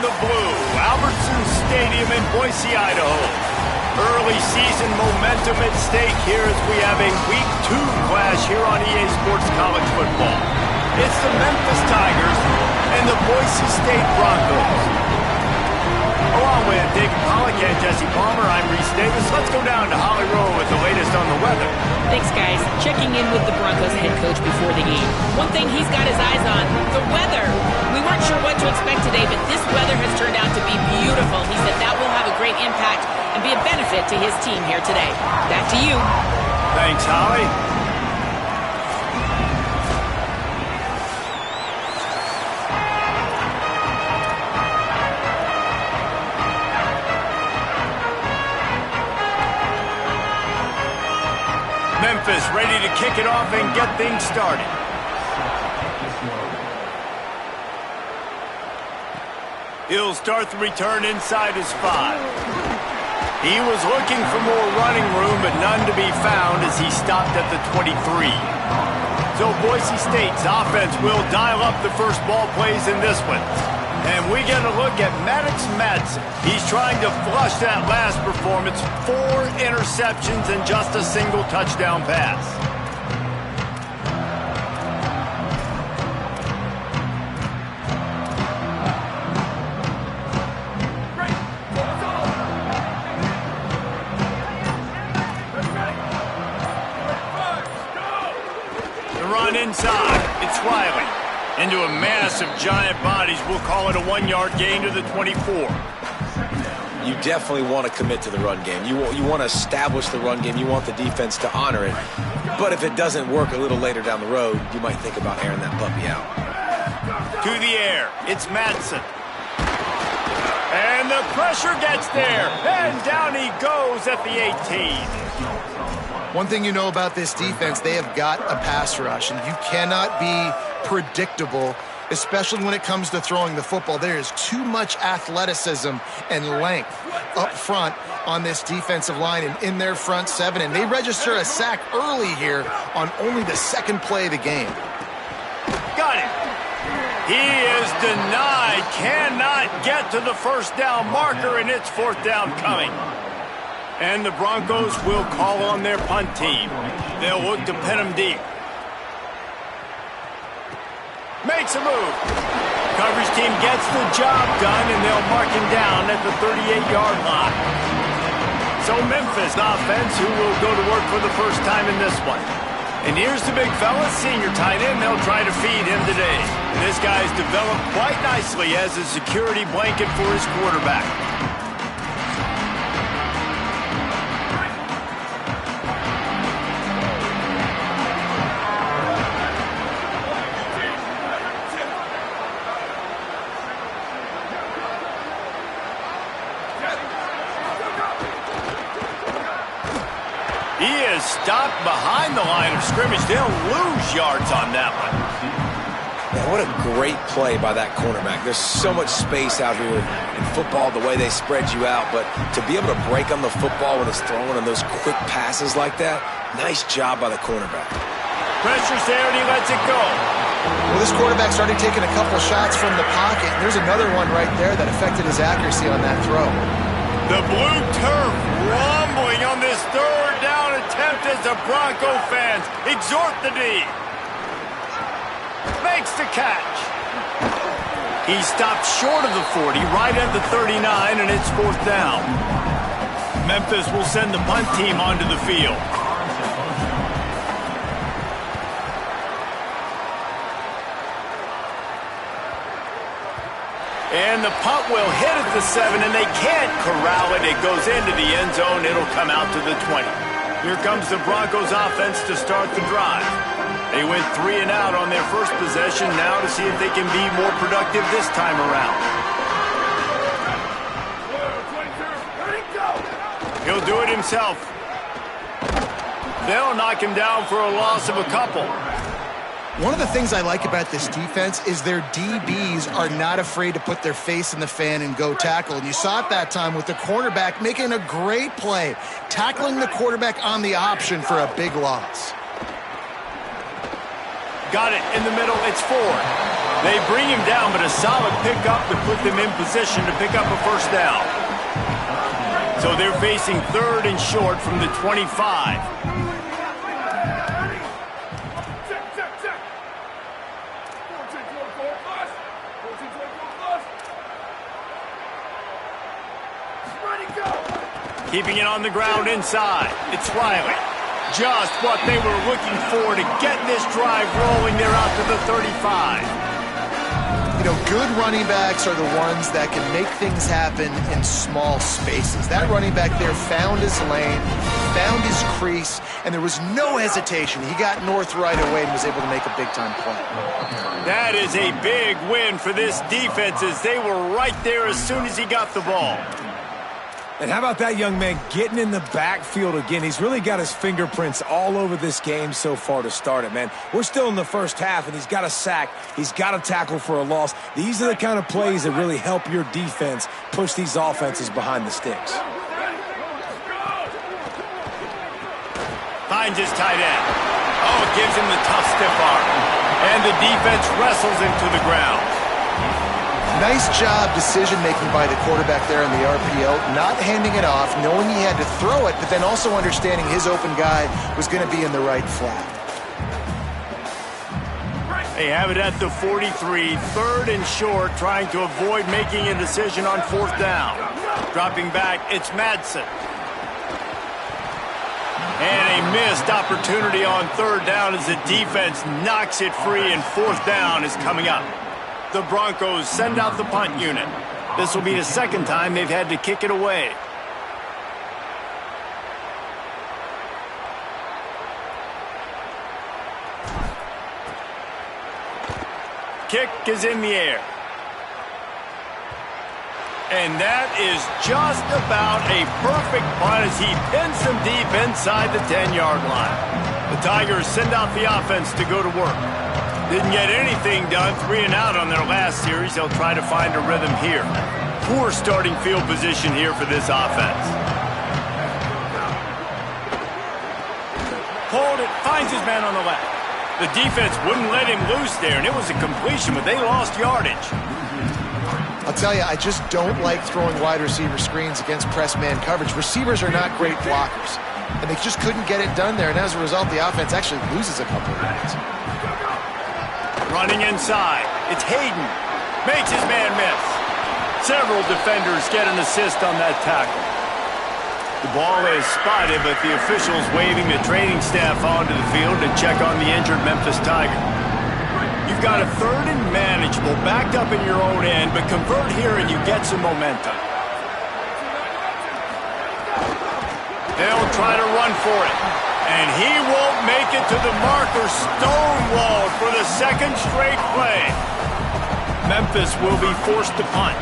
the blue, Albertson Stadium in Boise, Idaho. Early season momentum at stake here as we have a Week 2 clash here on EA Sports College Football. It's the Memphis Tigers and the Boise State Broncos. Along with David Pollack and Jesse Palmer, I'm Reese Davis. Let's go down to Holly Rowe with the latest on the weather. Thanks, guys. Checking in with the Broncos head coach before the game. One thing he's got his eyes on, the weather. We weren't sure what to expect today, but this weather has turned out to be beautiful. He said that will have a great impact and be a benefit to his team here today. Back to you. Thanks, Holly. Memphis ready to kick it off and get things started. He'll start the return inside his 5. He was looking for more running room, but none to be found as he stopped at the 23. So Boise State's offense will dial up the first ball plays in this one. And we get a look at Maddox Madsen. He's trying to flush that last performance. 4 interceptions and just a single touchdown pass. The run inside. It's Riley. Into a mass of giant bodies. We'll call it a 1-yard gain to the 24. You definitely want to commit to the run game. You want to establish the run game. You want the defense to honor it. But if it doesn't work a little later down the road, you might think about airing that puppy out. To the air. It's Madsen. And the pressure gets there. And down he goes at the 18. One thing you know about this defense, they have got a pass rush, and you cannot be predictable, especially when it comes to throwing the football. There is too much athleticism and length up front on this defensive line and in their front 7, and they register a sack early here on only the second play of the game. Got it. He is denied, cannot get to the first down marker, and it's 4th down coming. And the Broncos will call on their punt team. They'll look to pin him deep. Makes a move. Coverage team gets the job done, and they'll mark him down at the 38-yard line. So Memphis offense, who will go to work for the first time in this one. And here's the big fella, senior tight end. They'll try to feed him today. And this guy's developed quite nicely as a security blanket for his quarterback. He is stopped behind the line of scrimmage. They'll lose yards on that one. Man, what a great play by that cornerback. There's so much space out here in football, the way they spread you out, but to be able to break on the football when it's thrown on those quick passes like that, nice job by the cornerback. Pressure's there, and he lets it go. Well, this quarterback started taking a couple shots from the pocket. There's another one right there that affected his accuracy on that throw. The blue turf rumbling on this 3rd down attempt as the Bronco fans exhort the D. Makes the catch. He stopped short of the 40, right at the 39, and it's 4th down. Memphis will send the punt team onto the field. And the punt will hit at the 7, and they can't corral it. It goes into the end zone. It'll come out to the 20. Here comes the Broncos offense to start the drive. They went 3 and out on their first possession, now to see if they can be more productive this time around. He'll do it himself. They'll knock him down for a loss of a couple. One of the things I like about this defense is their DBs are not afraid to put their face in the fan and go tackle. And you saw it that time with the cornerback making a great play, tackling the quarterback on the option for a big loss. Got it in the middle. It's 4. They bring him down, but a solid pickup to put them in position to pick up a first down. So they're facing 3rd and short from the 25. Keeping it on the ground inside. It's Riley. Just what they were looking for to get this drive rolling. They're out to the 35. You know, good running backs are the ones that can make things happen in small spaces. That running back there found his lane, found his crease, and there was no hesitation. He got north right away and was able to make a big-time play. That is a big win for this defense as they were right there as soon as he got the ball. And how about that young man getting in the backfield again? He's really got his fingerprints all over this game so far to start it, man. We're still in the first half, and he's got a sack. He's got a tackle for a loss. These are the kind of plays that really help your defense push these offenses behind the sticks. Finds his tight end. Oh, it gives him the tough stiff arm. And the defense wrestles him to the ground. Nice job decision-making by the quarterback there in the RPO, not handing it off, knowing he had to throw it, but then also understanding his open guy was going to be in the right flat. They have it at the 43, 3rd and short, trying to avoid making a decision on 4th down. Dropping back, it's Madsen. And a missed opportunity on 3rd down as the defense knocks it free, and 4th down is coming up. The Broncos send out the punt unit. This will be the 2nd time they've had to kick it away. Kick is in the air. And that is just about a perfect punt as he pins them deep inside the 10-yard line. The Tigers send out the offense to go to work. Didn't get anything done, 3 and out on their last series. They'll try to find a rhythm here. Poor starting field position here for this offense. Hold it, finds his man on the left. The defense wouldn't let him loose there, and it was a completion, but they lost yardage. I'll tell you, I just don't like throwing wide receiver screens against press man coverage. Receivers are not great blockers, and they just couldn't get it done there, and as a result, the offense actually loses a couple of yards. Running inside, it's Hayden. Makes his man miss. Several defenders get an assist on that tackle. The ball is spotted, but the officials waving the training staff onto the field to check on the injured Memphis Tiger. You've got a 3rd and manageable, backed up in your own end, but convert here and you get some momentum. They'll try to run for it. And he won't make it to the marker, stonewalled for the 2nd straight play. Memphis will be forced to punt.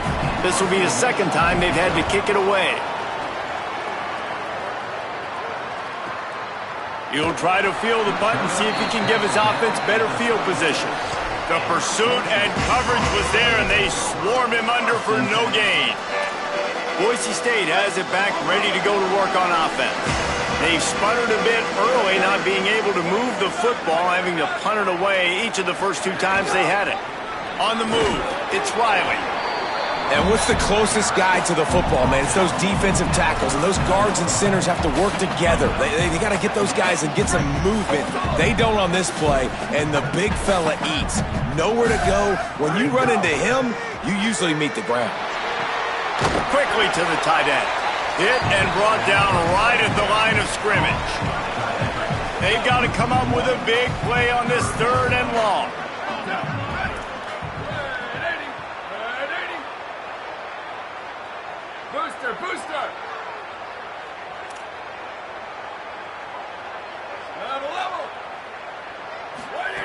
This will be the 2nd time they've had to kick it away. He'll try to field the punt and see if he can give his offense better field position. The pursuit and coverage was there, and they swarm him under for no gain. Boise State has it back, ready to go to work on offense. They've sputtered a bit early, not being able to move the football, having to punt it away each of the first 2 times they had it. On the move, it's Riley. And what's the closest guy to the football, man? It's those defensive tackles, and those guards and centers have to work together. They got to get those guys and get some movement. They don't on this play, and the big fella eats. Nowhere to go. When you run into him, you usually meet the ground. Quickly to the tight end. Hit and brought down right at the line of scrimmage. They've got to come up with a big play on this 3rd and long. Booster!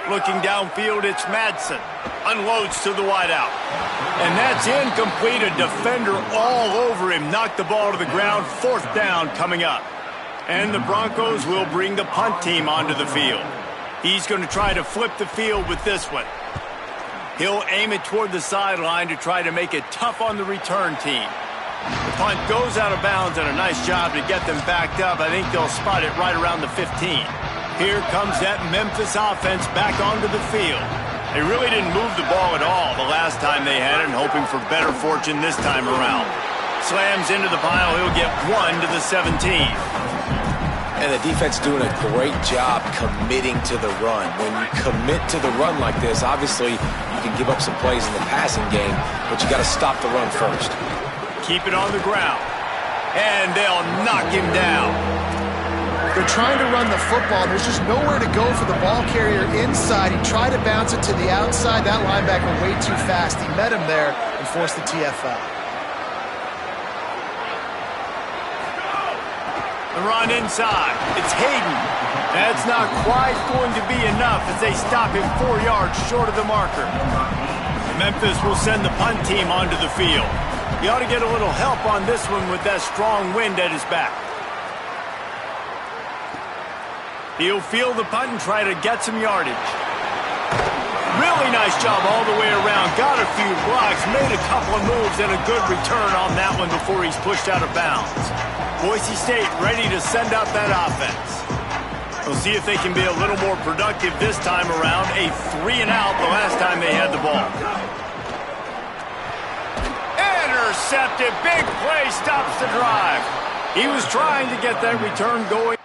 Looking downfield, it's Madsen. Unloads to the wideout. And that's incomplete. A defender all over him. Knocked the ball to the ground. 4th down coming up. And the Broncos will bring the punt team onto the field. He's going to try to flip the field with this one. He'll aim it toward the sideline to try to make it tough on the return team. The punt goes out of bounds, and a nice job to get them backed up. I think they'll spot it right around the 15. Here comes that Memphis offense back onto the field. They really didn't move the ball at all the last time they had it, and hoping for better fortune this time around. Slams into the pile. He'll get 1 to the 17. And the defense doing a great job committing to the run. When you commit to the run like this, obviously you can give up some plays in the passing game, but you got to stop the run first. Keep it on the ground. And they'll knock him down. They're trying to run the football. There's just nowhere to go for the ball carrier inside. He tried to bounce it to the outside. That linebacker way too fast. He met him there and forced the TFL. The run inside. It's Hayden. That's not quite going to be enough as they stop him 4 yards short of the marker. Memphis will send the punt team onto the field. He ought to get a little help on this one with that strong wind at his back. He'll field the punt and try to get some yardage. Really nice job all the way around. Got a few blocks, made a couple of moves, and a good return on that one before he's pushed out of bounds. Boise State ready to send out that offense. We'll see if they can be a little more productive this time around. A 3 and out the last time they had the ball. Intercepted. Big play stops the drive. He was trying to get that return going.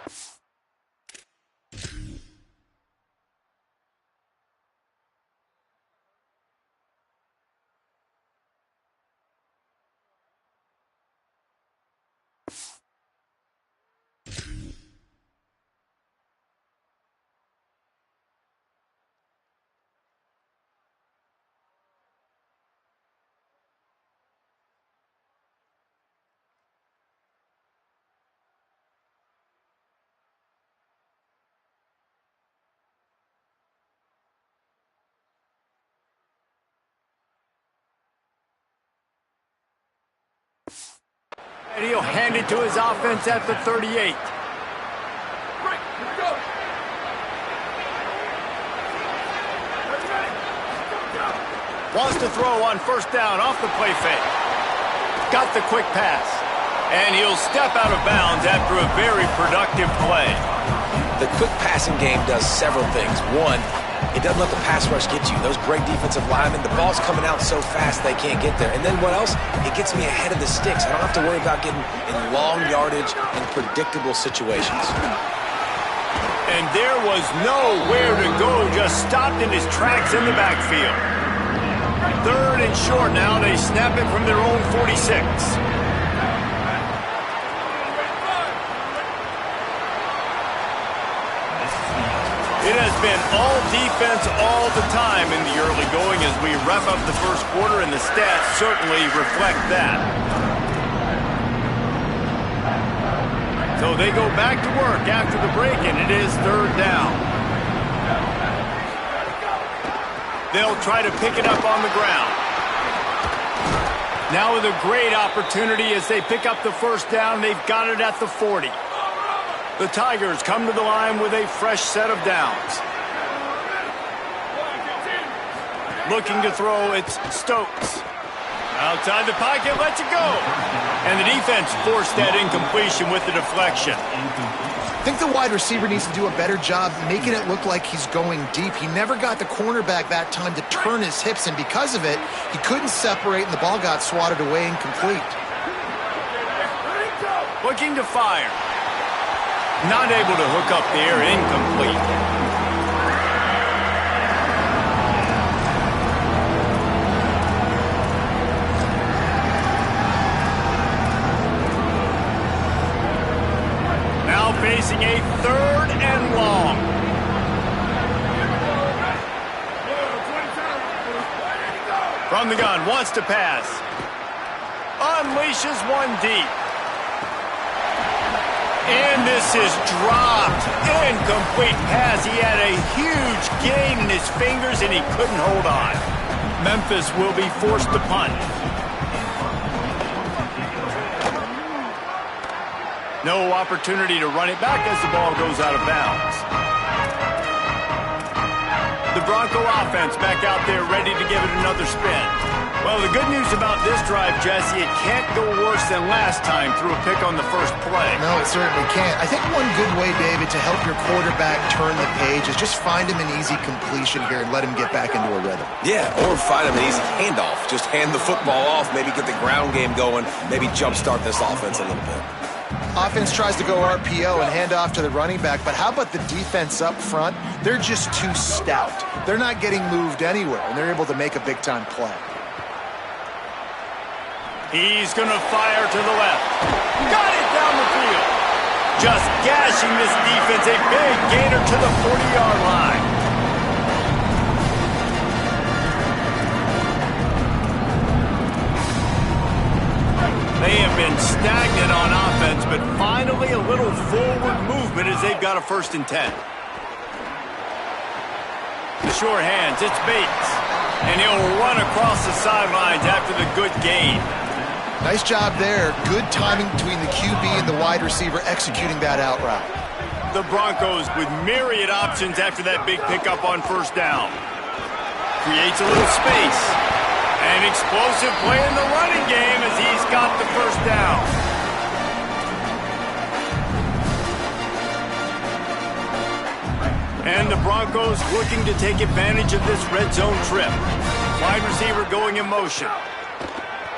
And he'll hand it to his offense at the 38. Wants to throw on first down off the play fake. Got the quick pass. And he'll step out of bounds after a very productive play. The quick passing game does several things. One, it doesn't let the pass rush get you. Those great defensive linemen, the ball's coming out so fast they can't get there. And then what else? It gets me ahead of the sticks. I don't have to worry about getting in long yardage and predictable situations. And there was nowhere to go, just stopped in his tracks in the backfield. 3rd and short now. They snap it from their own 46. It has been all defense all the time in the early going as we wrap up the first quarter, and the stats certainly reflect that. So they go back to work after the break, and it is 3rd down. They'll try to pick it up on the ground. Now with a great opportunity as they pick up the first down. They've got it at the 40. The Tigers come to the line with a fresh set of downs. Looking to throw, it's Stokes. Outside the pocket, lets it go. And the defense forced that incompletion with the deflection. I think the wide receiver needs to do a better job making it look like he's going deep. He never got the cornerback that time to turn his hips, and because of it, he couldn't separate, and the ball got swatted away incomplete. Looking to fire. Not able to hook up there, incomplete. Now facing a 3rd and long. From the gun, wants to pass. Unleashes one deep. And this is dropped. Incomplete pass. He had a huge gain in his fingers, and he couldn't hold on. Memphis will be forced to punt. No opportunity to run it back as the ball goes out of bounds. The Bronco offense back out there ready to give it another spin. Well, the good news about this drive, Jesse, it can't go worse than last time through a pick on the first play. No, it certainly can't. I think one good way, David, to help your quarterback turn the page is just find him an easy completion here and let him get back into a rhythm. Yeah, or find him an easy handoff. Just hand the football off, maybe get the ground game going, maybe jumpstart this offense a little bit. Offense tries to go RPO and hand off to the running back, but how about the defense up front? They're just too stout. They're not getting moved anywhere, and they're able to make a big-time play. He's going to fire to the left. Got it down the field. Just gashing this defense. A big gainer to the 40-yard line. They have been stagnant on offense, but finally a little forward movement as they've got a 1st and 10. The short hands, it's Bates. And he'll run across the sidelines after the good gain. Nice job there. Good timing between the QB and the wide receiver executing that out route. The Broncos with myriad options after that big pickup on 1st down. Creates a little space. An explosive play in the running game as he's got the 1st down. And the Broncos looking to take advantage of this red zone trip. Wide receiver going in motion.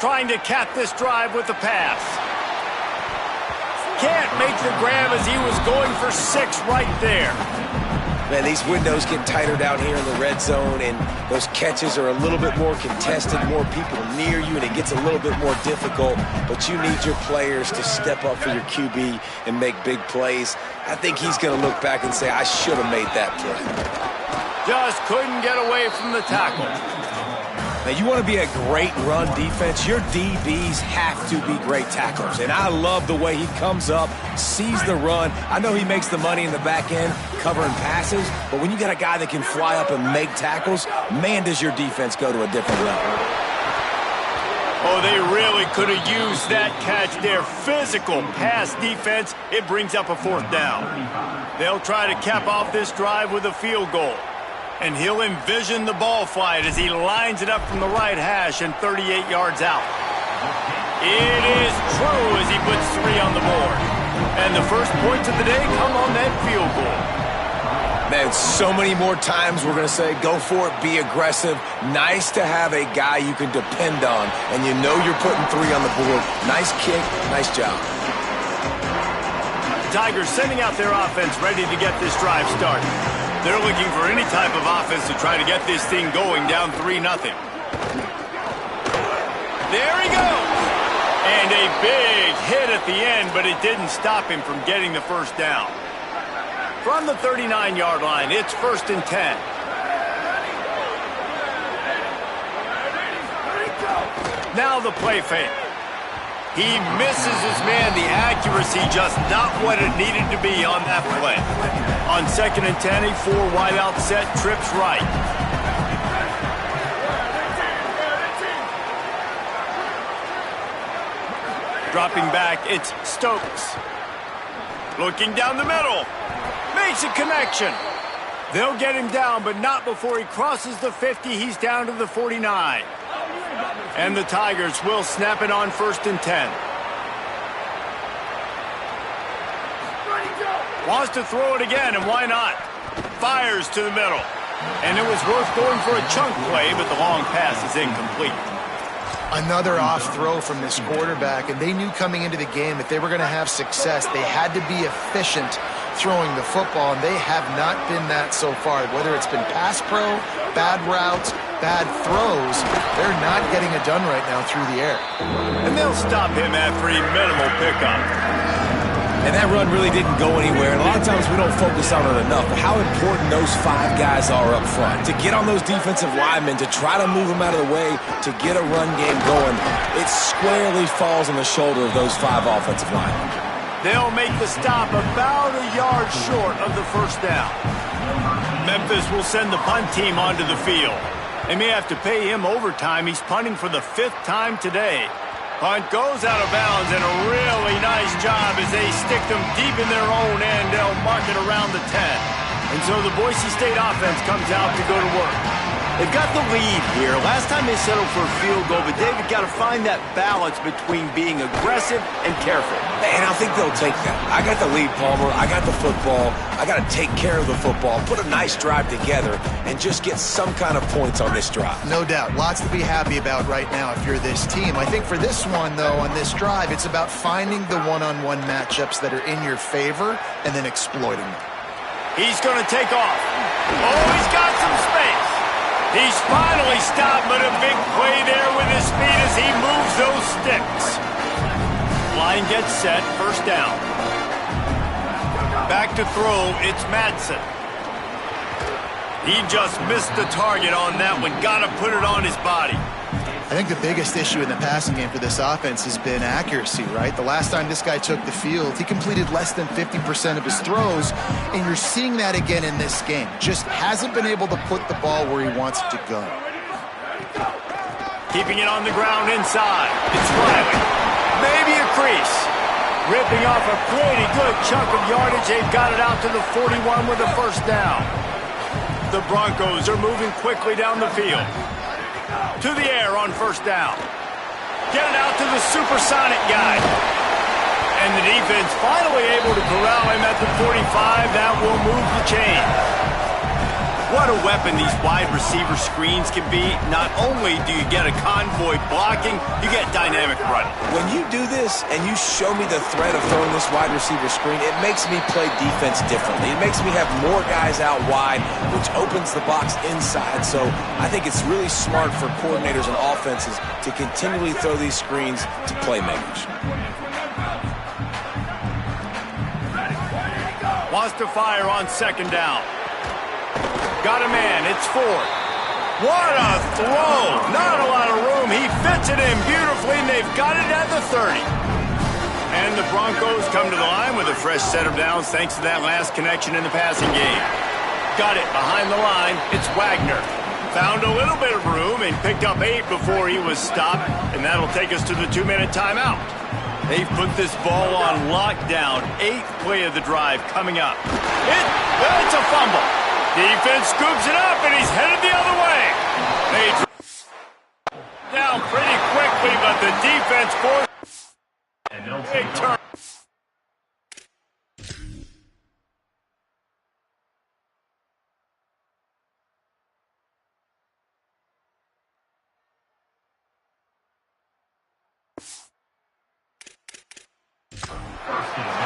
Trying to cap this drive with the pass. Can't make the grab as he was going for 6 right there. Man, these windows get tighter down here in the red zone, and those catches are a little bit more contested, more people near you, and it gets a little bit more difficult. But you need your players to step up for your QB and make big plays. I think he's going to look back and say, I should have made that play. Just couldn't get away from the tackle. Now, you want to be a great run defense, your DBs have to be great tacklers. And I love the way he comes up, sees the run. I know he makes the money in the back end covering passes, but when you got a guy that can fly up and make tackles, man, does your defense go to a different level. Oh, they really could have used that catch there. Physical pass defense, it brings up a 4th down. They'll try to cap off this drive with a field goal. And he'll envision the ball flight as he lines it up from the right hash and 38 yards out. It is true as he puts 3 on the board. And the first points of the day come on that field goal. Man, so many more times we're going to say, go for it, be aggressive. Nice to have a guy you can depend on, and you know you're putting 3 on the board. Nice kick, nice job. The Tigers sending out their offense ready to get this drive started. They're looking for any type of offense to try to get this thing going down 3-0. There he goes. And a big hit at the end, but it didn't stop him from getting the 1st down. From the 39-yard line, it's 1st and 10. Now the play fake. He misses his man. The accuracy just not what it needed to be on that play. On 2nd and 10, a 4 wide out set, trips right. Dropping back, it's Stokes. Looking down the middle. Makes a connection. They'll get him down, but not before he crosses the 50. He's down to the 49. And the Tigers will snap it on 1st and 10. Wants to throw it again, and why not? Fires to the middle. And it was worth going for a chunk play, but the long pass is incomplete. Another off throw from this quarterback, and they knew coming into the game if they were going to have success, they had to be efficient throwing the football, and they have not been that so far. Whether it's been pass pro, bad routes, bad throws, they're not getting it done right now through the air. And they'll stop him after a minimal pickup. And that run really didn't go anywhere. And a lot of times we don't focus on it enough, but how important those 5 guys are up front. To get on those defensive linemen, to try to move them out of the way, to get a run game going, it squarely falls on the shoulder of those 5 offensive linemen. They'll make the stop about a yard short of the 1st down. Memphis will send the punt team onto the field. They may have to pay him overtime. He's punting for the 5th time today. Punt goes out of bounds, and a really nice job as they stick them deep in their own end. They'll mark it around the 10. And so the Boise State offense comes out to go to work. They've got the lead here. Last time they settled for a field goal, but David got to find that balance between being aggressive and careful. And I think they'll take that. I got the lead, Palmer. I got the football. I got to take care of the football, put a nice drive together, and just get some kind of points on this drive. No doubt. Lots to be happy about right now if you're this team. I think for this one, though, on this drive, it's about finding the one-on-one matchups that are in your favor and then exploiting them. He's going to take off. Oh, he's got some space. He's finally stopped, but a big play there with his speed as he moves those sticks. Line gets set, first down. Back to throw, it's Madsen. He just missed the target on that one. Got to put it on his body. I think the biggest issue in the passing game for this offense has been accuracy, right? The last time this guy took the field, he completed less than 50% of his throws, and you're seeing that again in this game. Just hasn't been able to put the ball where he wants it to go. Keeping it on the ground inside. It's Riley. Maybe a crease. Ripping off a pretty good chunk of yardage. They've got it out to the 41 with a first down. The Broncos are moving quickly down the field. To the air on first down. Get it out to the supersonic guy. And the defense finally able to corral him at the 45. That will move the chain. What a weapon these wide receiver screens can be. Not only do you get a convoy blocking, you get dynamic running. When you do this and you show me the threat of throwing this wide receiver screen, it makes me play defense differently. It makes me have more guys out wide, which opens the box inside. So I think it's really smart for coordinators and offenses to continually throw these screens to playmakers. Wants to fire on second down. Got a man, it's Ford. What a throw! Not a lot of room. He fits it in beautifully, and they've got it at the 30. And the Broncos come to the line with a fresh set of downs thanks to that last connection in the passing game. Got it behind the line. It's Wagner. Found a little bit of room and picked up 8 before he was stopped, and that'll take us to the 2-minute timeout. They've put this ball on lockdown. 8th play of the drive coming up. It's a fumble. Defense scoops it up, and he's headed the other way. They down pretty quickly, but the defense forced a big turn.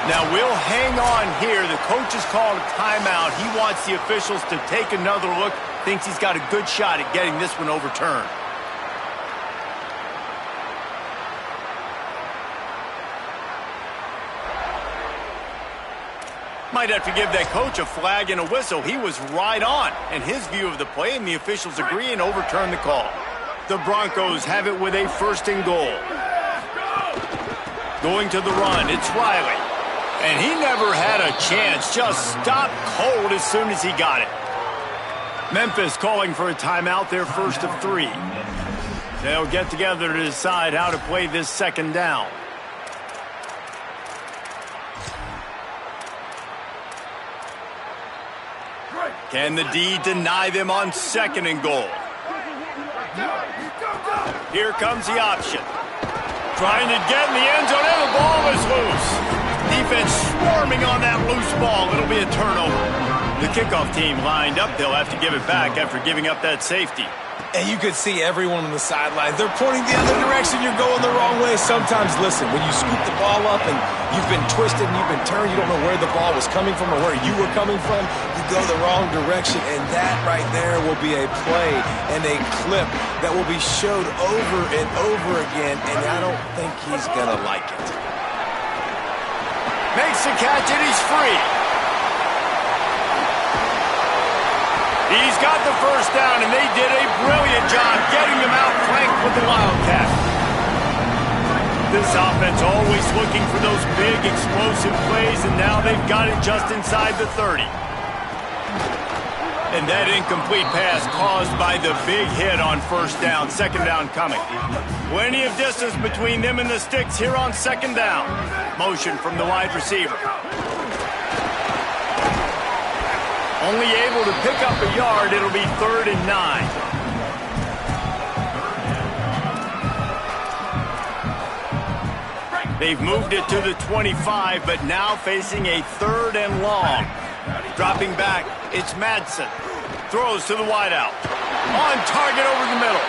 Now we'll hang on here. The coach has called a timeout. He wants the officials to take another look. Thinks he's got a good shot at getting this one overturned. Might have to give that coach a flag and a whistle. He was right on in his view of the play, and the officials agree and overturn the call. The Broncos have it with a first and goal. Going to the run, it's Riley. And he never had a chance, just stopped cold as soon as he got it. Memphis calling for a timeout, their first of 3. They'll get together to decide how to play this second down. Can the D deny them on second and goal? Here comes the option. Trying to get in the end zone, and the ball is loose. Defense swarming on that loose ball. It'll be a turnover. The kickoff team lined up. They'll have to give it back after giving up that safety. And you could see everyone on the sidelines. They're pointing the other direction. You're going the wrong way. Sometimes, listen, when you scoop the ball up and you've been twisted and you've been turned, you don't know where the ball was coming from or where you were coming from, you go the wrong direction. And that right there will be a play and a clip that will be showed over and over again, and I don't think he's going to like it. Makes the catch, and he's free. He's got the first down, and they did a brilliant job getting him out flanked with the Wildcat. This offense always looking for those big, explosive plays, and now they've got it just inside the 30. And that incomplete pass caused by the big hit on first down. Second down coming. Plenty of distance between them and the sticks here on second down. Motion from the wide receiver. Only able to pick up a yard. It'll be 3rd and 9. They've moved it to the 25, but now facing a 3rd and long. Dropping back, it's Madsen. Throws to the wideout. On target over the middle.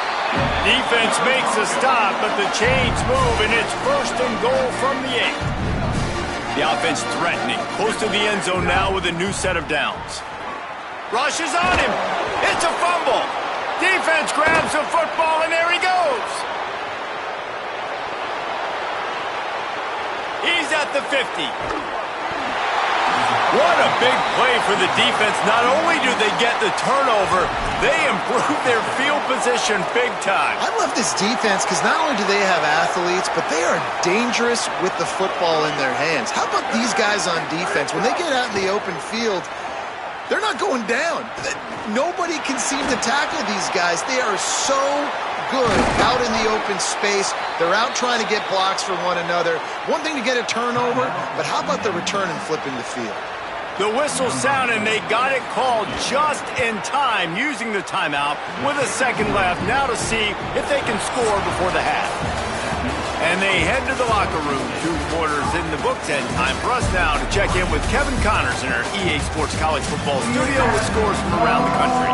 Defense makes a stop, but the chains move, and it's 1st and goal from the 8. The offense threatening. Close to the end zone now with a new set of downs. Rush is on him. It's a fumble. Defense grabs the football, and there he goes. He's at the 50. What a big play for the defense. Not only do they get the turnover, they improve their field position big time. I love this defense because not only do they have athletes, but they are dangerous with the football in their hands. How about these guys on defense? When they get out in the open field, they're not going down. Nobody can seem to tackle these guys. They are so good out in the open space. They're out trying to get blocks for one another. One thing to get a turnover, but how about the return and flipping the field? The whistle sounded, and they got it called just in time, using the timeout with a second left now to see if they can score before the half. And they head to the locker room. 2 quarters in the books, and time for us now to check in with Kevin Connors in our EA Sports College Football studio with scores from around the country.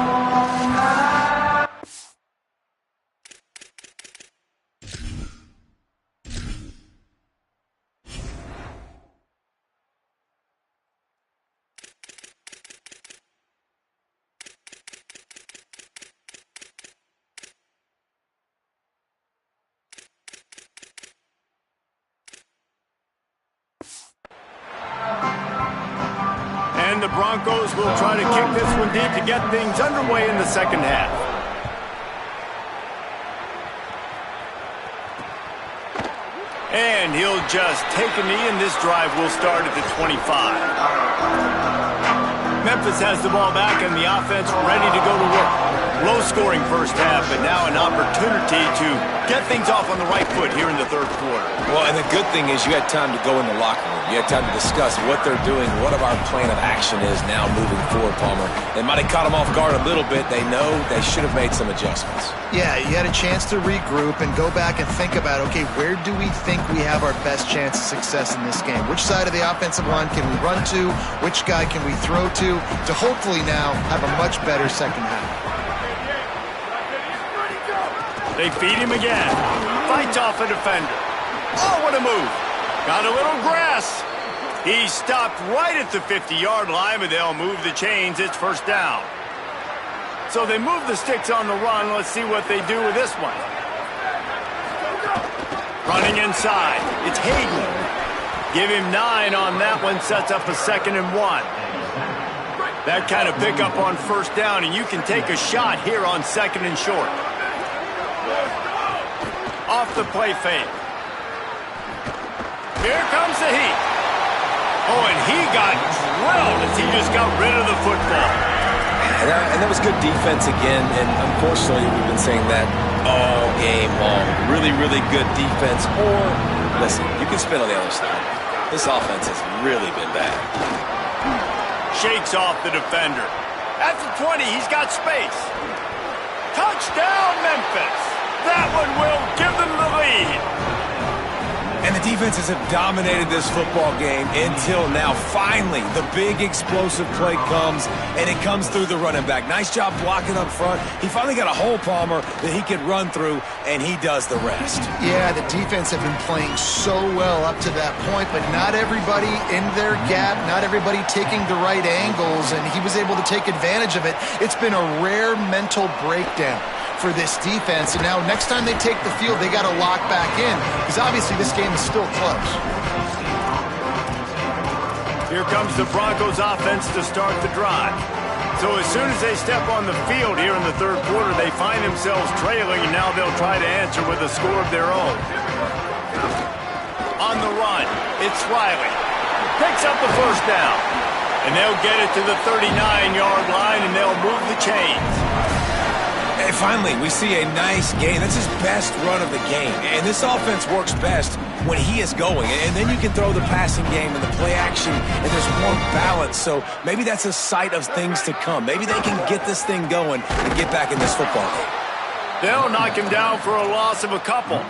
And the Broncos will try to kick this one deep to get things underway in the second half. And he'll just take a knee, and this drive will start at the 25. Memphis has the ball back, and the offense ready to go to work. Low-scoring first half, but now an opportunity to get things off on the right foot here in the 3rd quarter. Well, and the good thing is you had time to go in the locker room. You had time to discuss what they're doing, what our plan of action is now moving forward, Palmer. They might have caught them off guard a little bit. They know they should have made some adjustments. Yeah, you had a chance to regroup and go back and think about, okay, where do we think we have our best chance of success in this game? Which side of the offensive line can we run to? Which guy can we throw to hopefully now have a much better second half? They feed him again. Fights off a defender. Oh, what a move. Got a little grass. He stopped right at the 50-yard line, but they'll move the chains. It's 1st down. So they move the sticks on the run. Let's see what they do with this one. Running inside. It's Hayden. Give him 9 on that one. Sets up a 2nd and 1. That kind of pickup on 1st down, and you can take a shot here on 2nd and short. Off the play fake. Here comes the heat. Oh, and he got drilled as he just got rid of the football. And that was good defense again, and unfortunately we've been saying that all game long. Really, really good defense. Or, listen, you can spin on the other side. This offense has really been bad. Shakes off the defender. At the 20, he's got space. Touchdown, Memphis. That one will give them the lead. And the defenses have dominated this football game until now. Finally, the big explosive play comes, and it comes through the running back. Nice job blocking up front. He finally got a hole, Palmer, that he could run through, and he does the rest. Yeah, the defense have been playing so well up to that point, but not everybody in their gap, not everybody taking the right angles, and he was able to take advantage of it. It's been a rare mental breakdown for this defense, and now next time they take the field, they got to lock back in, because obviously this game is still close. Here comes the Broncos offense to start the drive. So as soon as they step on the field here in the 3rd quarter, they find themselves trailing, and now they'll try to answer with a score of their own. On the run, it's Riley. Picks up the 1st down. And they'll get it to the 39-yard line, and they'll move the chains. And finally, we see a nice game. That's his best run of the game. And this offense works best when he is going. And then you can throw the passing game and the play action, and there's more balance. So maybe that's a sight of things to come. Maybe they can get this thing going and get back in this football game. They'll knock him down for a loss of a couple.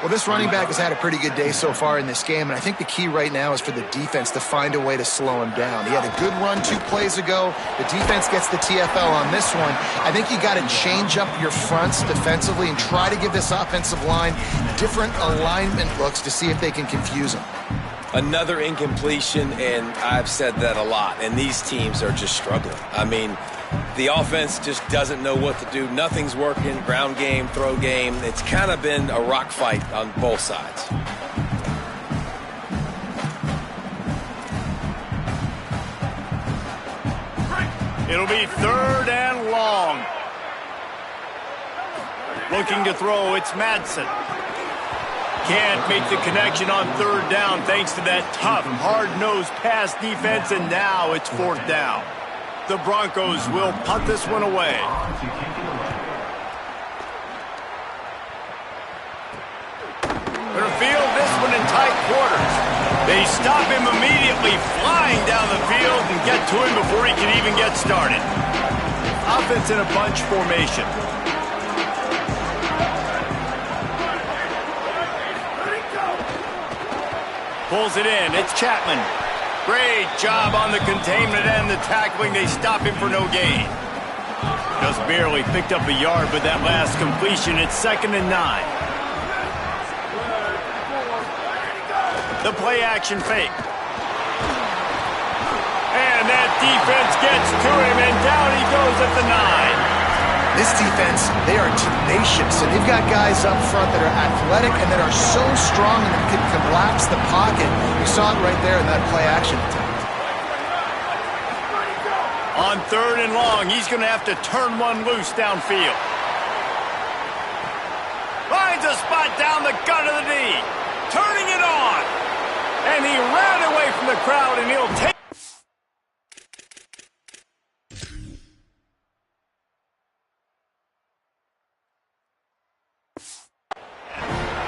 Well, this running back has had a pretty good day so far in this game, and I think the key right now is for the defense to find a way to slow him down. He had a good run 2 plays ago. The defense gets the TFL on this one. I think you got to change up your fronts defensively and try to give this offensive line different alignment looks to see if they can confuse him. Another incompletion, and I've said that a lot, and these teams are just struggling. I mean, the offense just doesn't know what to do. Nothing's working. Ground game, throw game. It's kind of been a rock fight on both sides. It'll be 3rd and long. Looking to throw, it's Madsen. Can't make the connection on 3rd down thanks to that tough, hard-nosed pass defense, and now it's 4th down. The Broncos will punt this one away. Gonna field this one in tight quarters. They stop him immediately, flying down the field and get to him before he can even get started. Offense in a bunch formation. Pulls it in. It's Chapman. Great job on the containment and the tackling. They stop him for no gain. Just barely picked up a yard with that last completion. It's 2nd and 9. The play action fake. And that defense gets to him, and down he goes at the 9. This defense, they are tenacious, and they've got guys up front that are athletic and that are so strong and can collapse the pocket. You saw it right there in that play action attempt. On 3rd and long, he's going to have to turn one loose downfield. Finds a spot down the gut of the knee. Turning it on. And he ran away from the crowd, and he'll take.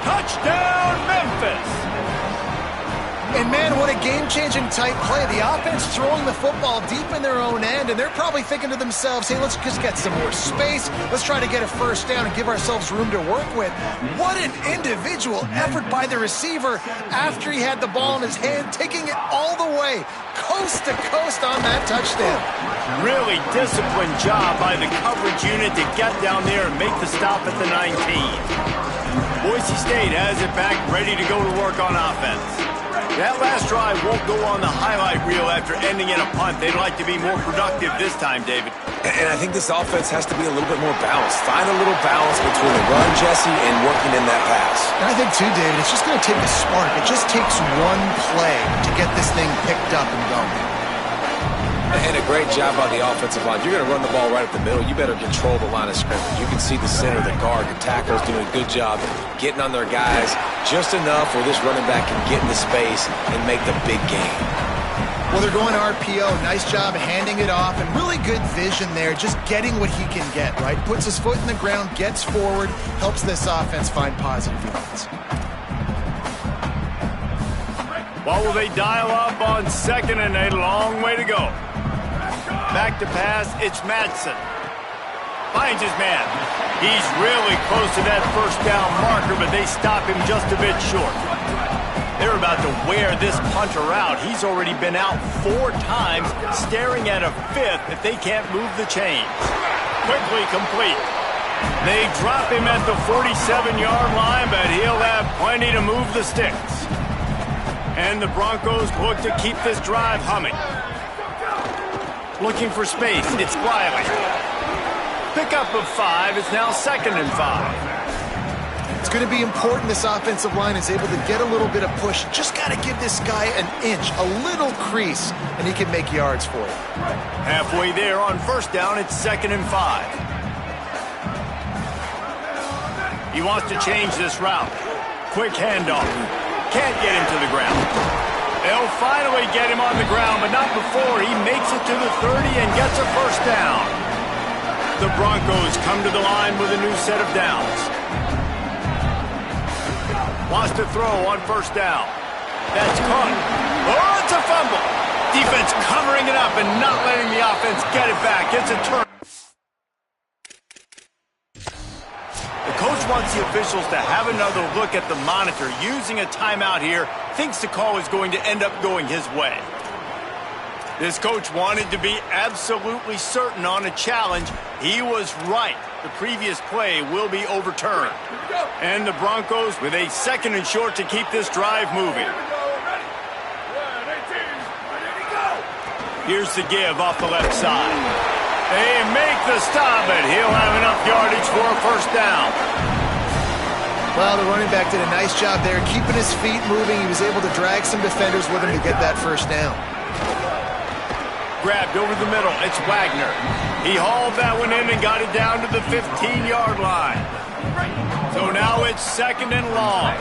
Touchdown, Memphis! And man, what a game-changing tight play. The offense throwing the football deep in their own end, and they're probably thinking to themselves, hey, let's just get some more space. Let's try to get a 1st down and give ourselves room to work with. What an individual effort by the receiver after he had the ball in his hand, taking it all the way, coast to coast on that touchdown. Really disciplined job by the coverage unit to get down there and make the stop at the 19. Boise State has it back, ready to go to work on offense. That last drive won't go on the highlight reel after ending in a punt. They'd like to be more productive this time, David. And I think this offense has to be a little bit more balanced. Find a little balance between the run, Jesse, and working in that pass. And I think, too, David, it's just going to take a spark. It just takes one play to get this thing picked up and going. And a great job by the offensive line. You're going to run the ball right up the middle. You better control the line of scrimmage. You can see the center, the guard, the tackles doing a good job getting on their guys just enough where this running back can get into space and make the big game. Well, they're going RPO. Nice job handing it off, and really good vision there, just getting what he can get, right? Puts his foot in the ground, gets forward, helps this offense find positive yards. What will they dial up on 2nd and a long way to go? Back to pass, it's Madsen. Finds his man. He's really close to that 1st down marker, but they stop him just a bit short. They're about to wear this punter out. He's already been out 4 times, staring at a 5th if they can't move the chains. Quickly complete. They drop him at the 47-yard line, but he'll have plenty to move the sticks. And the Broncos look to keep this drive humming. Looking for space, it's Wiley. Pickup of 5, it's now 2nd and 5. It's going to be important this offensive line is able to get a little bit of push. Just got to give this guy an inch, a little crease, and he can make yards for it. Halfway there on 1st down, it's 2nd and 5. He wants to change this route. Quick handoff. Can't get him to the ground. They'll finally get him on the ground, but not before he makes it to the 30 and gets a 1st down. The Broncos come to the line with a new set of downs. Wants to throw on 1st down. That's caught. Oh, it's a fumble. Defense covering it up and not letting the offense get it back. It's a turn. The coach wants the officials to have another look at the monitor. Using a timeout here, thinks the call is going to end up going his way. This coach wanted to be absolutely certain on a challenge. He was right. The previous play will be overturned. And the Broncos with a 2nd and short to keep this drive moving. Here's the give off the left side. They make the stop, but he'll have enough yardage for a first down. Well, the running back did a nice job there, keeping his feet moving. He was able to drag some defenders with him to get that first down. Grabbed over the middle. It's Wagner. He hauled that one in and got it down to the 15-yard line. So now it's 2nd and long.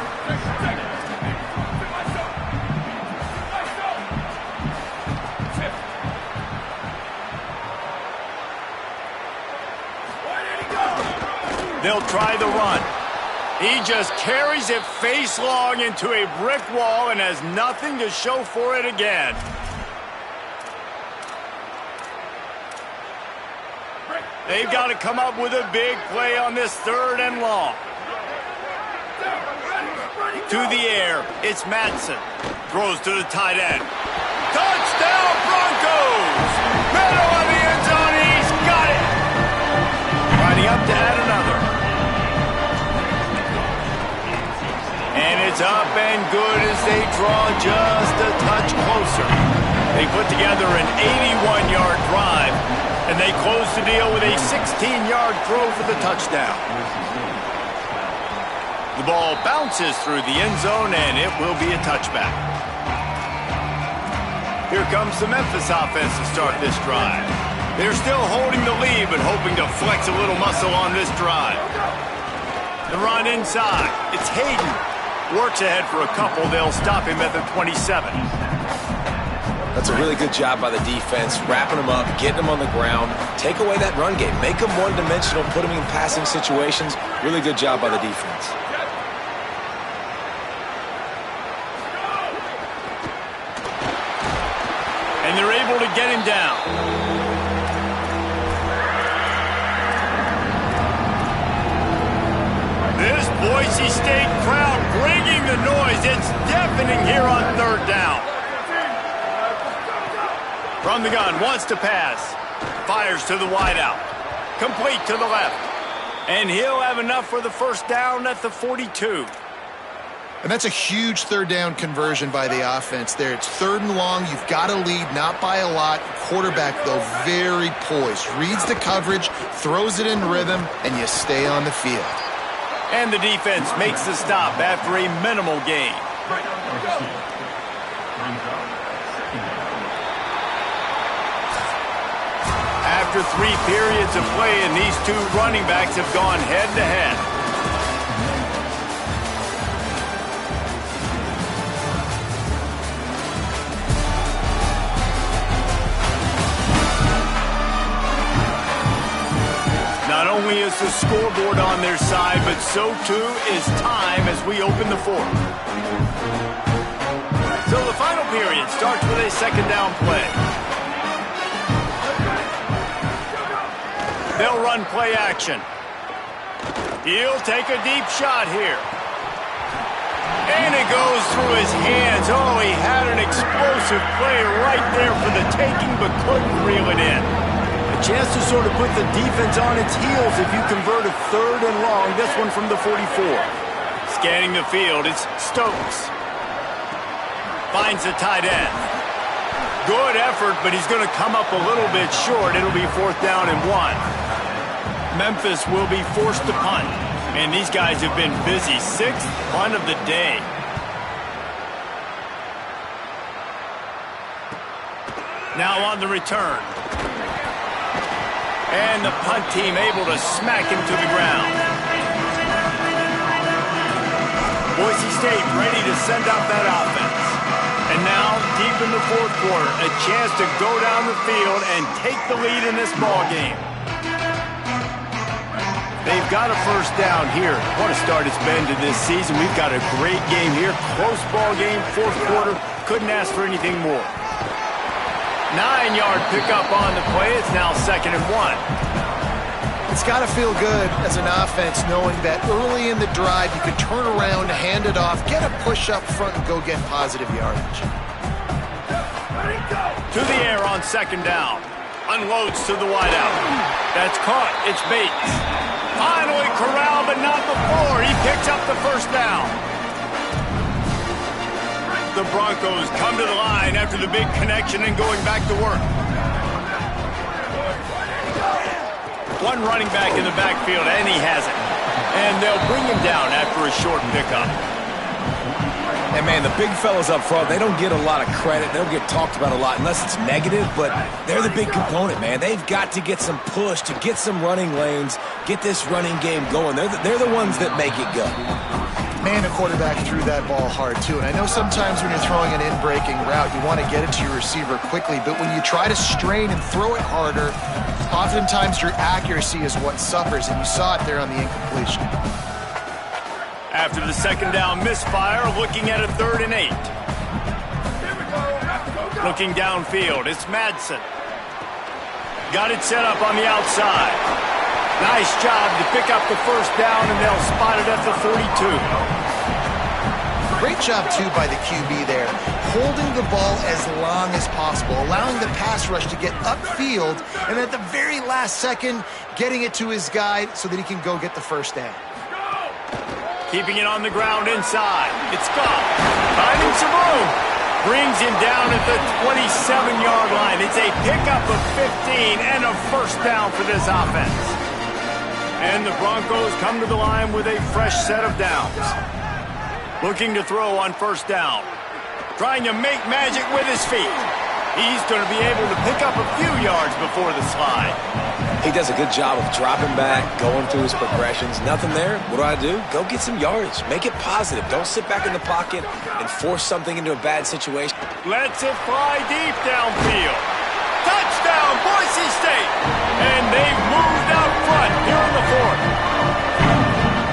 They'll try the run. He just carries it face long into a brick wall and has nothing to show for it again. They've got to come up with a big play on this 3rd and long. To the air, it's Madsen. Throws to the tight end. Touchdown Broncos! Middle of the end zone, he's got it! Riding up to add another. And it's up and good as they draw just a touch closer. They put together an 81-yard drive, and they close the deal with a 16-yard throw for the touchdown. The ball bounces through the end zone, and it will be a touchback. Here comes the Memphis offense to start this drive. They're still holding the lead, but hoping to flex a little muscle on this drive. The run inside. It's Hayden. Works ahead for a couple. They'll stop him at the 27. That's a really good job by the defense, wrapping them up, getting them on the ground, take away that run game, make them one-dimensional, put them in passing situations. Really good job by the defense. And they're able to get him down. This Boise State crowd bringing the noise. It's deafening here on 3rd down. From the gun, wants to pass. Fires to the wideout. Complete to the left. And he'll have enough for the first down at the 42. And that's a huge 3rd down conversion by the offense there. It's 3rd and long. You've got to lead, not by a lot. Quarterback, though, very poised. Reads the coverage, throws it in rhythm, and you stay on the field. And the defense makes the stop after a minimal gain. After 3 periods of play, and these two running backs have gone head-to-head. Not only is the scoreboard on their side, but so too is time as we open the 4th. So the final period starts with a 2nd down play. They'll run play action. He'll take a deep shot here. And it goes through his hands. Oh, he had an explosive play right there for the taking, but couldn't reel it in. A chance to sort of put the defense on its heels if you convert a 3rd and long. This one from the 44. Scanning the field, it's Stokes. Finds the tight end. Good effort, but he's going to come up a little bit short. It'll be 4th down and 1. Memphis will be forced to punt. And these guys have been busy. 6th punt of the day. Now on the return. And the punt team able to smack him to the ground. Boise State ready to send out that offense. And now, deep in the 4th quarter, a chance to go down the field and take the lead in this ball game. They've got a first down here. What a start it's been to this season. We've got a great game here. Close ball game, 4th quarter. Couldn't ask for anything more. 9-yard pickup on the play. It's now 2nd and 1. It's got to feel good as an offense knowing that early in the drive you could turn around, hand it off, get a push up front, and go get positive yardage. To the air on second down. Unloads to the wideout. That's caught. It's Bates. Finally corralled, but not before. He picks up the first down. The Broncos come to the line after the big connection and going back to work. One running back in the backfield, and he has it. And they'll bring him down after a short pickup. And, man, the big fellas up front, they don't get a lot of credit. They don't get talked about a lot unless it's negative, but they're the big component, man. They've got to get some push, to get some running lanes, get this running game going. They're the ones that make it go. Man, the quarterback threw that ball hard, too. And I know sometimes when you're throwing an in-breaking route, you want to get it to your receiver quickly. But when you try to strain and throw it harder, oftentimes your accuracy is what suffers. And you saw it there on the incompletion. After the second down misfire, looking at a 3rd and 8. Looking downfield, it's Madsen. Got it set up on the outside. Nice job to pick up the first down, and they'll spot it at the 42. Great job, too, by the QB there. Holding the ball as long as possible, allowing the pass rush to get upfield, and at the very last second, getting it to his guy so that he can go get the first down. Keeping it on the ground inside. It's gone. Finding some room. Brings him down at the 27-yard line. It's a pickup of 15 and a first down for this offense. And the Broncos come to the line with a fresh set of downs. Looking to throw on first down. Trying to make magic with his feet. He's going to be able to pick up a few yards before the slide. He does a good job of dropping back, going through his progressions. Nothing there. What do? Go get some yardage. Make it positive. Don't sit back in the pocket and force something into a bad situation. Lets it fly deep downfield. Touchdown, Boise State! And they've moved out front here in the 4th.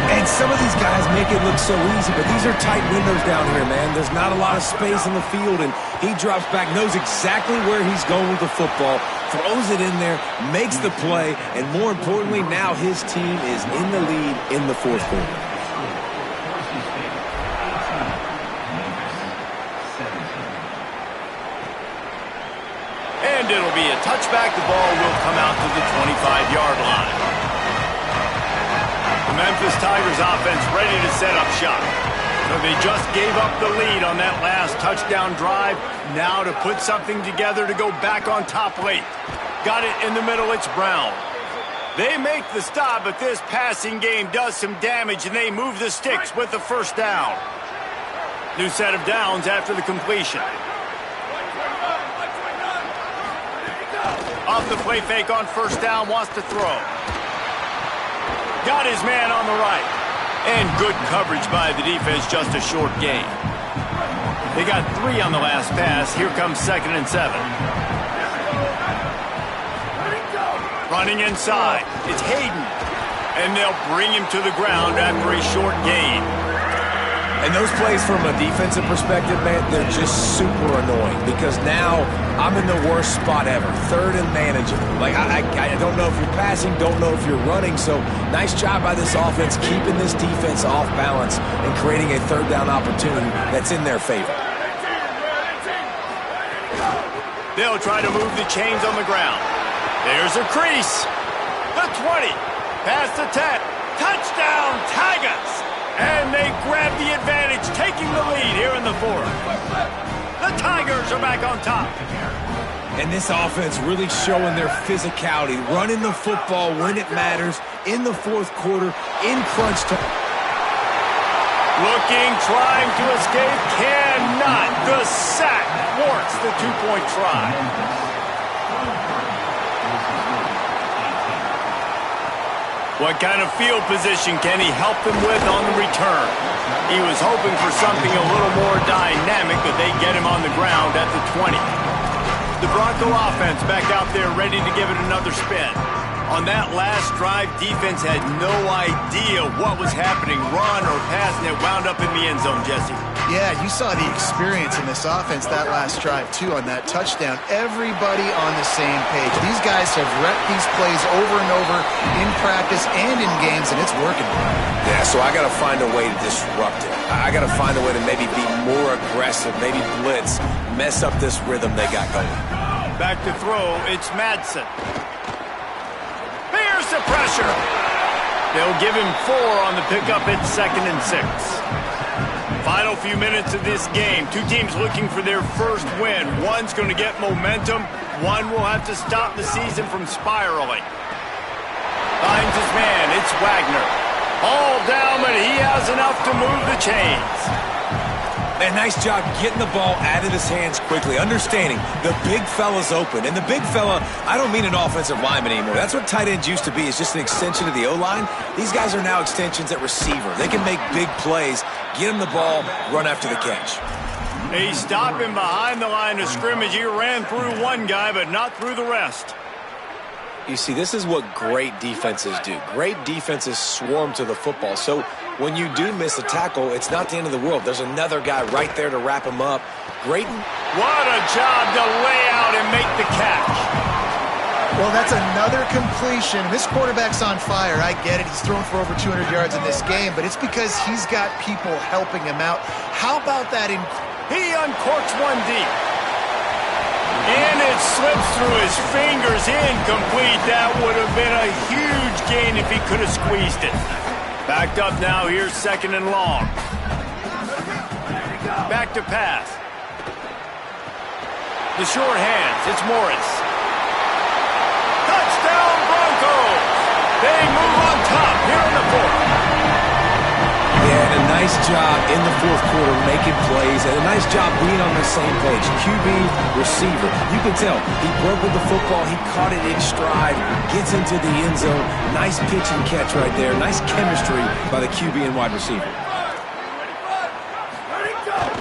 And some of these guys make it look so easy, but these are tight windows down here, man. There's not a lot of space in the field, and he drops back, knows exactly where he's going with the football, throws it in there, makes the play, and more importantly, now his team is in the lead in the 4th quarter. And it'll be a touchback. The ball will come out to the 25-yard line. The Memphis Tigers offense ready to set up shop. So they just gave up the lead on that last touchdown drive. Now to put something together to go back on top late. Got it in the middle, it's Brown. They make the stop, but this passing game does some damage, and they move the sticks with the first down. New set of downs after the completion. Off the play fake on first down, wants to throw. Got his man on the right. And good coverage by the defense, just a short gain. They got 3 on the last pass. Here comes 2nd and 7. Running inside. It's Hayden. And they'll bring him to the ground after a short gain. And those plays from a defensive perspective, man, they're just super annoying because now I'm in the worst spot ever. 3rd and manageable. Like, I don't know if you're passing, don't know if you're running. So nice job by this offense keeping this defense off balance and creating a 3rd down opportunity that's in their favor. They'll try to move the chains on the ground. There's a crease. The 20. Past the 10. Touchdown, Tigers! And they grab the advantage, taking the lead here in the 4th. The Tigers are back on top. And this offense really showing their physicality, running the football when it matters, in the 4th quarter, in crunch time. Looking, trying to escape, cannot. The sack thwarts the 2-point try. What kind of field position can he help them with on the return? He was hoping for something a little more dynamic, but they get him on the ground at the 20. The Bronco offense back out there ready to give it another spin. On that last drive, defense had no idea what was happening, run or pass, and it wound up in the end zone, Jesse. Yeah, you saw the experience in this offense that last drive, too, on that touchdown. Everybody on the same page. These guys have repped these plays over and over in practice and in games, and it's working. Yeah, so I got to find a way to disrupt it. I got to find a way to maybe be more aggressive, maybe blitz, mess up this rhythm they got going. Back to throw, it's Madsen. Here's the pressure. They'll give him 4 on the pickup. It's 2nd and 6. Final few minutes of this game. Two teams looking for their first win. One's going to get momentum. One will have to stop the season from spiraling. Finds his man. It's Wagner. All down, but he has enough to move the chains. Man, nice job getting the ball out of his hands quickly, understanding the big fella's open. And the big fella, I don't mean an offensive lineman anymore. That's what tight ends used to be, is just an extension of the O-line. These guys are now extensions at receiver. They can make big plays, get him the ball, run after the catch. They stop him behind the line of scrimmage. He ran through one guy, but not through the rest. You see, this is what great defenses do. Great defenses swarm to the football. So when you do miss a tackle, it's not the end of the world. There's another guy right there to wrap him up. Great. What a job to lay out and make the catch. Well, that's another completion. This quarterback's on fire. I get it. He's thrown for over 200 yards in this game, but it's because he's got people helping him out. How about that? He uncorks one deep. And it slips through his fingers, incomplete. That would have been a huge gain if he could have squeezed it. Backed up now, here's 2nd and long. Back to pass. The short hands, it's Morris. Touchdown Broncos! They move on top here in the 4th. Yeah, and a nice job in the 4th quarter making plays, and a nice job being on the same page. QB, receiver. You can tell he broke with the football. He caught it in stride, gets into the end zone. Nice pitch and catch right there. Nice chemistry by the QB and wide receiver.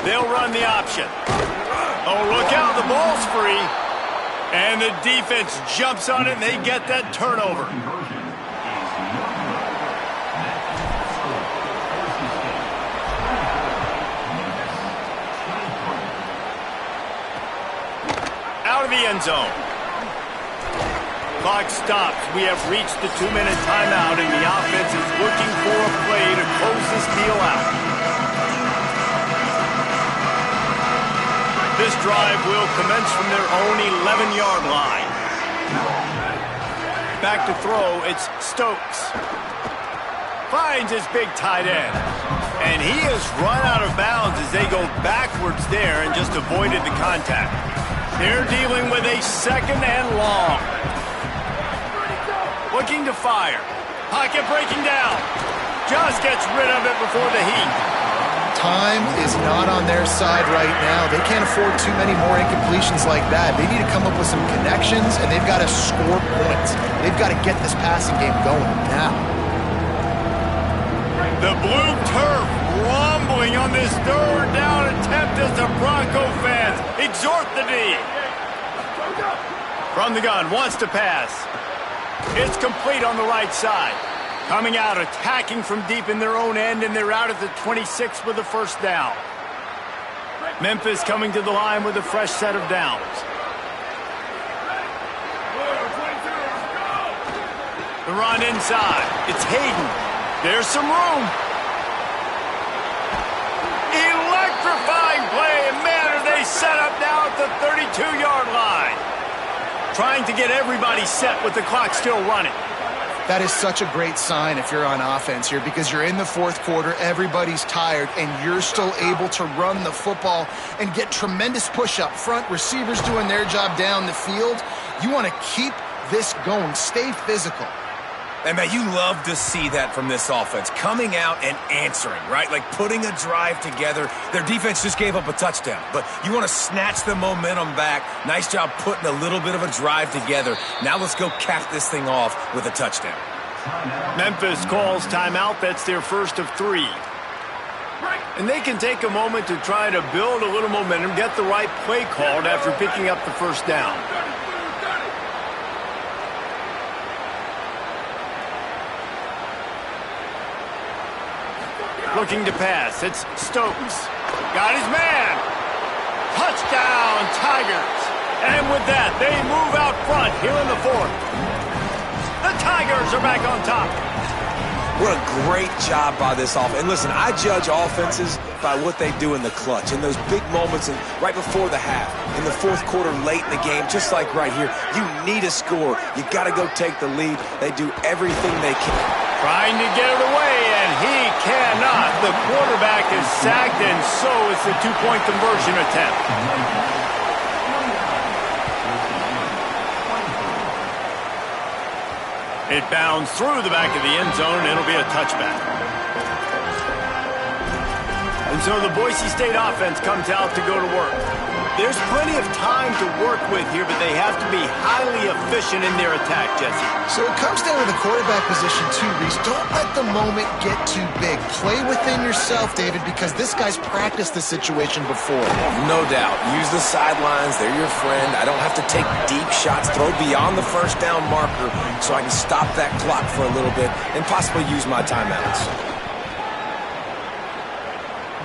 They'll run the option. Oh, look out. The ball's free. And the defense jumps on it, and they get that turnover. Out of the end zone. Clock stops. We have reached the 2-minute timeout, and the offense is looking for a play to close this deal out. This drive will commence from their own 11-yard line. Back to throw, it's Stokes. Finds his big tight end. And he has run out of bounds as they go backwards there and just avoided the contact. They're dealing with a 2nd and long. Looking to fire. Pocket breaking down. Just gets rid of it before the heat. Time is not on their side right now. They can't afford too many more incompletions like that. They need to come up with some connections, and they've got to score points. They've got to get this passing game going now. The blue turf rumbling on this 3rd down attempt as the Bronco fans exhort the D. From the gun, wants to pass. It's complete on the right side. Coming out, attacking from deep in their own end, and they're out at the 26 with the 1st down. Memphis coming to the line with a fresh set of downs. The run inside. It's Hayden. There's some room. Electrifying play, and man, are they set up now at the 32-yard line. Trying to get everybody set with the clock still running. That is such a great sign if you're on offense here, because you're in the 4th quarter, everybody's tired, and you're still able to run the football and get tremendous push up front. Receivers doing their job down the field. You want to keep this going. Stay physical. And, man, you love to see that from this offense, coming out and answering, right? Like putting a drive together. Their defense just gave up a touchdown, but you want to snatch the momentum back. Nice job putting a little bit of a drive together. Now let's go cap this thing off with a touchdown. Memphis calls timeout. That's their 1st of 3. And they can take a moment to try to build a little momentum, get the right play called after picking up the 1st down. Looking to pass. It's Stokes. Got his man. Touchdown, Tigers. And with that, they move out front here in the fourth. The Tigers are back on top. What a great job by this offense. And listen, I judge offenses by what they do in the clutch, in those big moments and right before the half, in the fourth quarter, late in the game, just like right here. You need a score. You got to go take the lead. They do everything they can. Trying to get it away, and he cannot. The quarterback is sacked, and so is the two-point conversion attempt. It bounds through the back of the end zone. It'll be a touchback. And so the Boise State offense comes out to go to work. There's plenty of time to work with here, but they have to be highly efficient in their attack, Jesse. So it comes down to the quarterback position too, Reese. Don't let the moment get too big. Play within yourself, David, because this guy's practiced the situation before. No doubt. Use the sidelines. They're your friend. I don't have to take deep shots, throw beyond the first down marker so I can stop that clock for a little bit and possibly use my timeouts.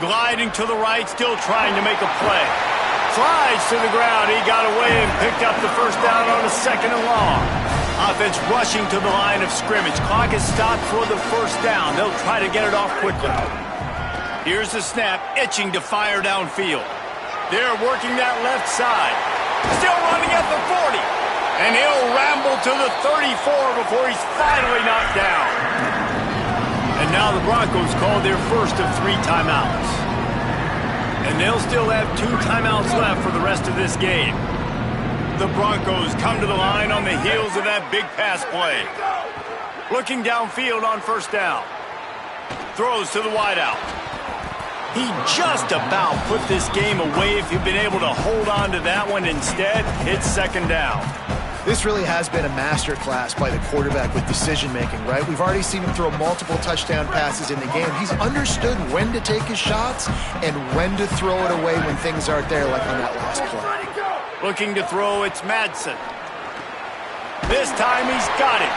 Gliding to the right, still trying to make a play. Slides to the ground. He got away and picked up the first down on a 2nd and long. Offense rushing to the line of scrimmage. Clock is stopped for the first down. They'll try to get it off quickly. Here's the snap, itching to fire downfield. They're working that left side. Still running at the 40. And he'll ramble to the 34 before he's finally knocked down. And now the Broncos call their first of 3 timeouts. And they'll still have 2 timeouts left for the rest of this game. The Broncos come to the line on the heels of that big pass play. Looking downfield on first down. Throws to the wideout. He just about put this game away if you've been able to hold on to that one. Instead, it's 2nd down. This really has been a masterclass by the quarterback with decision-making, right? We've already seen him throw multiple touchdown passes in the game. He's understood when to take his shots and when to throw it away when things aren't there, like on that last play. Looking to throw, it's Madsen. This time he's got it.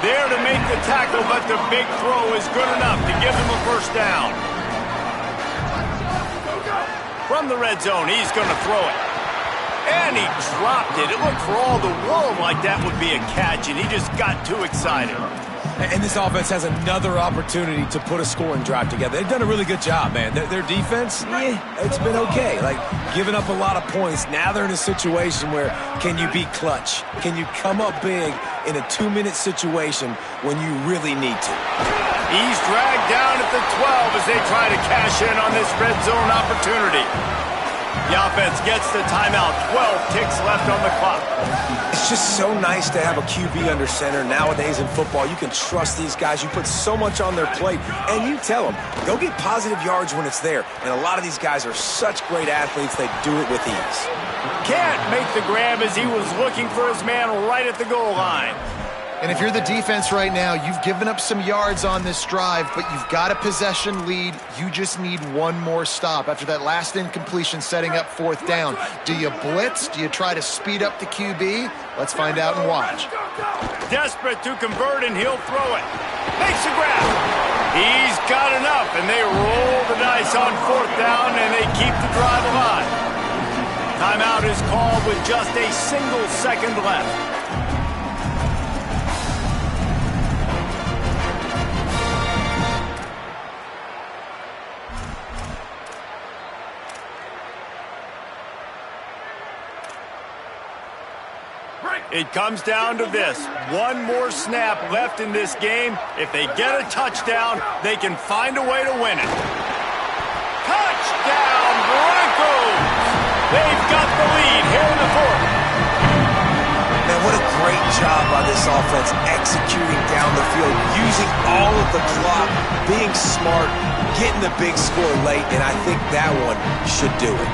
There to make the tackle, but the big throw is good enough to give him a first down. From the red zone, he's going to throw it. And he dropped it. It looked for all the world like that would be a catch, and he just got too excited. And this offense has another opportunity to put a scoring drive together. They've done a really good job, man. Their defense, it's been okay. Like, giving up a lot of points. Now they're in a situation where can you be clutch? Can you come up big in a 2-minute situation when you really need to? He's dragged down at the 12 as they try to cash in on this red zone opportunity. The offense gets the timeout. 12 ticks left on the clock. It's just so nice to have a QB under center. Nowadays in football, you can trust these guys. You put so much on their plate, and you tell them, go get positive yards when it's there. And a lot of these guys are such great athletes, they do it with ease. Can't make the grab as he was looking for his man right at the goal line. And if you're the defense right now, you've given up some yards on this drive, but you've got a possession lead. You just need one more stop after that last incompletion setting up 4th down. Do you blitz? Do you try to speed up the QB? Let's find out and watch. Desperate to convert, and he'll throw it. Makes a grab. He's got enough, and they roll the dice on 4th down, and they keep the drive alive. Timeout is called with just a single second left. It comes down to this. One more snap left in this game. If they get a touchdown, they can find a way to win it. Touchdown, Broncos! They've got the lead here in the 4th. Man, what a great job by this offense executing down the field, using all of the clock, being smart, getting the big score late, and I think that one should do it.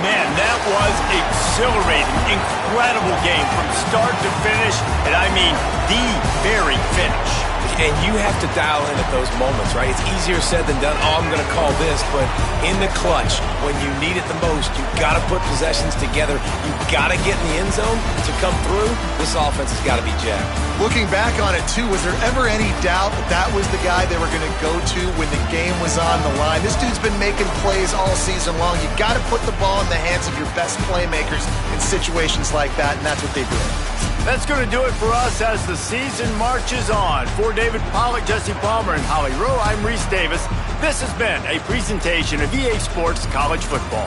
Man, that was exhilarating, incredible game from start to finish, and I mean the very finish. And you have to dial in at those moments, right? It's easier said than done. Oh, I'm going to call this. But in the clutch, when you need it the most, you got to put possessions together. You got to get in the end zone to come through. This offense has got to be jacked. Looking back on it, too, was there ever any doubt that that was the guy they were going to go to when the game was on the line? This dude's been making plays all season long. You got to put the ball in the hands of your best playmakers in situations like that, and that's what they did. That's going to do it for us as the season marches on. For David Pollack, Jesse Palmer, and Holly Rowe, I'm Reese Davis. This has been a presentation of EA Sports College Football.